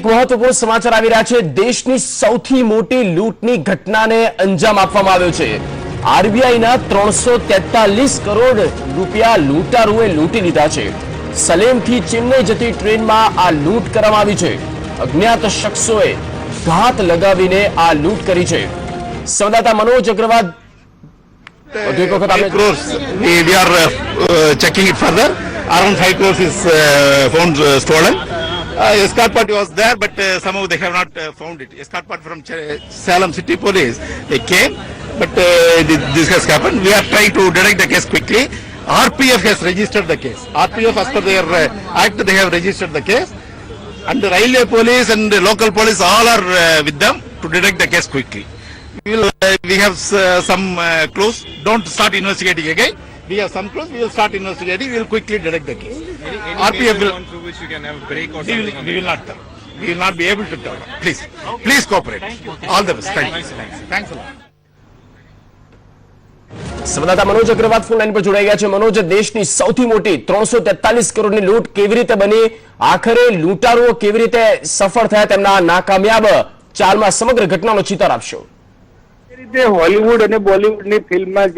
મહત્વપૂર્ણ સમાચાર આવી રહ્યા છે। દેશની સૌથી મોટી લૂંટની ઘટનાને અંજામ આપવામાં આવ્યો છે। આરબીઆઈના 343 કરોડ રૂપિયા લૂંટારુએ લૂંટી લીધા છે। સલેમથી ચેન્નઈ જતી ટ્રેનમાં આ લૂંટ કરવામાં આવી છે। અજ્ઞાત શખ્સોએ ઘાત લગાવીને આ લૂંટ કરી છે। સંવાદદાતા Manoj Agarwal we are checking it further. Around 5 crores is found stolen. Escort party was there, but somehow they have not found it. Escort party from Salem City Police, they came, but this has happened. We are trying to detect the case quickly. RPF has registered the case. RPF, as per their act, they have registered the case. And the railway police and the local police all are with them to detect the case quickly. We have some clues. Don't start investigating again. We have some clues. We will start investigating. We will quickly detect the case. Any RPF will. through which you can have a break or something. We will not tell. We will not be able to tell. Please cooperate. All the best. Thanks a lot. સંવાદદાતા Manoj Agarwal phone line પર જોડાઈ ગયા છે। મનોજ, દેશની સૌથી મોટી 343 કરોડની લૂંટ કેવી રીતે બની? આખરે લૂંટારુઓ કેવી રીતે સફળ થયા તેમના નાકામયાબ ચાલમાં? સમગ્ર ઘટનાનો ચિતાર આપશો। હોલીવુડ અને બોલીવુડની ફિલ્મમાં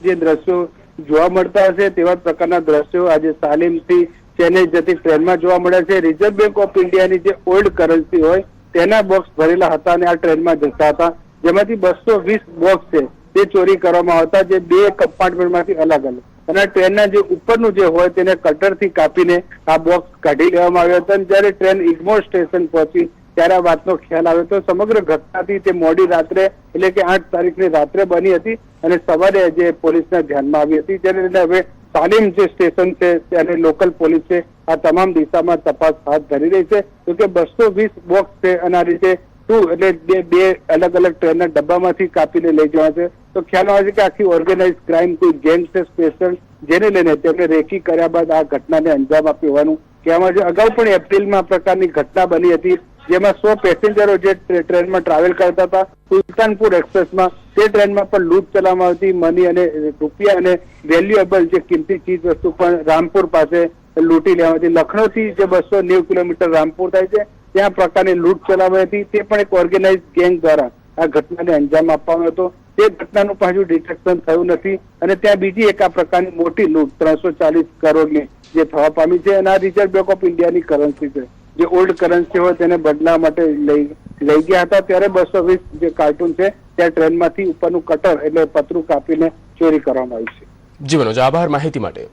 જે દ્રશ્યો જોવા મળતા હશે તેવા પ્રકારના દ્રશ્યો આજે સાલેમથી ચેન્નઈ જતી ટ્રેનમાં જોવા મળ્યા છે। રિઝર્વ બેંક ઓફ ઇન્ડિયાની જે ઓલ્ડ કરન્સી હોય તેના બોક્સ ભરેલા હતા અને આ ટ્રેનમાં જતા હતા, જેમાંથી 220 બોક્સ છે તે ચોરી કરવામાં આવતા, જે બે કમ્પાર્ટમેન્ટમાંથી અલગ અલગ, અને ટ્રેનના જે ઉપરનું જે હોય તેને કટરથી કાપીને આ બોક્સ કાઢી લેવામાં આવ્યો હતો। જયારે ટ્રેન ઇગ્મોર સ્ટેશન પહોંચી ત્યારે આ વાતનો ખ્યાલ આવ્યો તો સમગ્ર ઘટનાથી તે મોડી રાત્રે એટલે કે 8 તારીખની રાત્રે બની હતી અને સવારે જે પોલીસના ધ્યાનમાં આવી હતી, ત્યારે હવે સાલેમ જે સ્ટેશન છે અને લોકલ પોલીસ છે આ તમામ દિશામાં તપાસ હાથ ધરી રહી છે। તો કે 220 બોક્સ છે અને આ રીતે એટલે બે અલગ અલગ ટ્રેનના ડબ્બામાંથી કાપીને લઈ જવા છે। તો ખ્યાલ આવે છે કે આખી ઓર્ગેનાઇઝ ક્રાઇમ કોઈ ગેંગ છે સ્પેશિયલ, જેને લઈને તેમને રેકી કર્યા બાદ આ ઘટનાને અંજામ આપ્યો હોવાનું કહેવામાં છે। અગાઉ પણ એપ્રિલમાં આ પ્રકારની ઘટના બની હતી, જેમાં 100 પેસેન્જરો જે ટ્રેનમાં ટ્રાવેલ કરતા હતા સુલતાનપુર એક્સપ્રેસમાં, તે ટ્રેનમાં પણ લૂંટ ચલાવવામાં આવતી, મની અને રૂપિયા અને વેલ્યુએબલ જે કિંમતી ચીજ વસ્તુ પણ રામપુર પાસે લૂંટી લેવાતી। લખનૌથી જે 290 કિલોમીટર રામપુર થાય છે ત્યાં પ્રકારની લૂંટ ચલાવવામાં હતી, તે પણ એક ઓર્ગેનાઇઝ ગેંગ દ્વારા આ ઘટનાને અંજામ આપવામાં હતો। તે ઘટનાનું પાછું ડિટેક્શન થયું નથી અને ત્યાં બીજી એક આ પ્રકારની મોટી લૂંટ 340 કરોડની જે થવા પામી છે અને આ રિઝર્વ બેંક ઓફ ઇન્ડિયાની કરન્સી છે, જે ઓલ્ડ કરન્સી હોય તેને બદલાવા માટે લઈ ગયા હતા, ત્યારે 220 જે કાર્ટૂન છે ત્યાં ટ્રેનમાંથી ઉપરનું કટર એટલે પતરું કાપીને ચોરી કરવામાં આવી છે। જી મનોજ, આભાર માહિતી માટે।